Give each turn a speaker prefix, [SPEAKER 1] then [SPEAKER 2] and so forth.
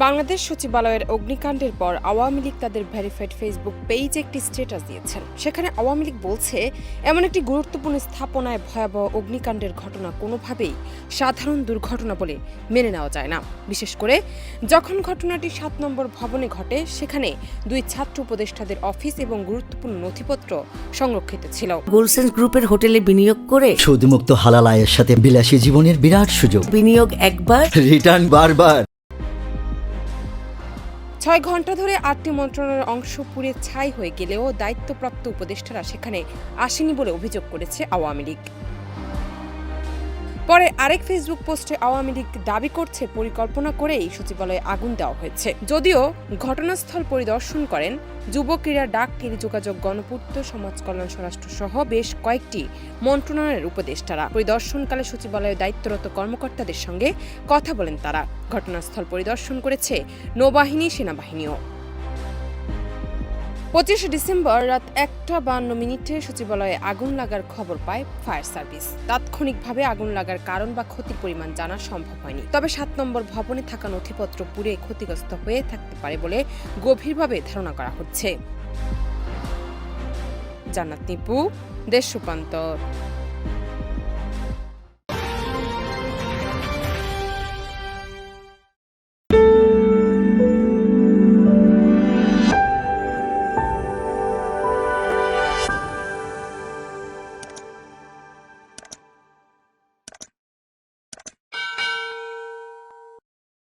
[SPEAKER 1] বাংলাদেশ সচিবালয়ের অগ্নিকাণ্ডের পর আওয়ামী লীগ তাদের ভেরিফাইড ফেসবুক পেজে একটি স্ট্যাটাস দিয়েছেন। সেখানে আওয়ামী লীগ বলছে, এমন একটি গুরুত্বপূর্ণ স্থাপনায় ভয়াবহ অগ্নিকাণ্ডের ঘটনা কোনোভাবেই সাধারণ দুর্ঘটনা বলে মেনে নেওয়া যায় না। বিশেষ করে যখন ঘটনাটি ৭ নম্বর ভবনে ঘটে, সেখানে 2 ছাত্র উপদেষ্টাদের অফিস এবং গুরুত্বপূর্ণ নথিপত্র সংরক্ষিত ছিল।
[SPEAKER 2] গোলসেন্স গ্রুপের হোটেলে বিনিয়োগ করে
[SPEAKER 3] সুদমুক্ত হালাল আয়ের সাথে বিলাসী জীবনের বিরাট সুযোগ।
[SPEAKER 2] বিনিয়োগ একবার,
[SPEAKER 3] রিটার্ন বারবার।
[SPEAKER 1] ৬ ঘন্টা ধরে ৮টি মন্ত্রণালয়ের অংশ পুড়ে ছাই হয়ে গেলেও দায়িত্বপ্রাপ্ত উপদেষ্টারা সেখানে আসেনি বলে অভিযোগ করেছে আওয়ামী লীগ। পরে আরেক ফেসবুক পোস্টে আওয়ামী লীগ দাবি করছে, পরিকল্পনা করেই সচিবালয়ে আগুন দেওয়া হয়েছে। যদিও ঘটনাস্থল পরিদর্শন করেন যুব ক্রীড়া, ডাক, টেলিযোগাযোগ, গণপূর্ত, সমাজ কল্যাণ, স্বরাষ্ট্র সহ বেশ কয়েকটি মন্ত্রণালয়ের উপদেষ্টারা। পরিদর্শনকালে সচিবালয়ে দায়িত্বরত কর্মকর্তাদের সঙ্গে কথা বলেন তারা। ঘটনাস্থল পরিদর্শন করেছে নৌবাহিনী, সেনাবাহিনীও। ২৫ ডিসেম্বর রাত ১টা ৫২ সচিবালয়ে আগুন লাগার খবর পায় ফায়ার সার্ভিস। তাৎক্ষণিকভাবে আগুন লাগার কারণ বা ক্ষতির পরিমাণ জানা সম্ভব হয়নি। তবে ৭ নম্বর ভবনে থাকা নথিপত্র পুড়ে ক্ষতিগ্রস্ত হয়ে থাকতে পারে বলে গভীরভাবে ধারণা করা হচ্ছে। জান্নাত নিপু, দেশ রূপান্তর।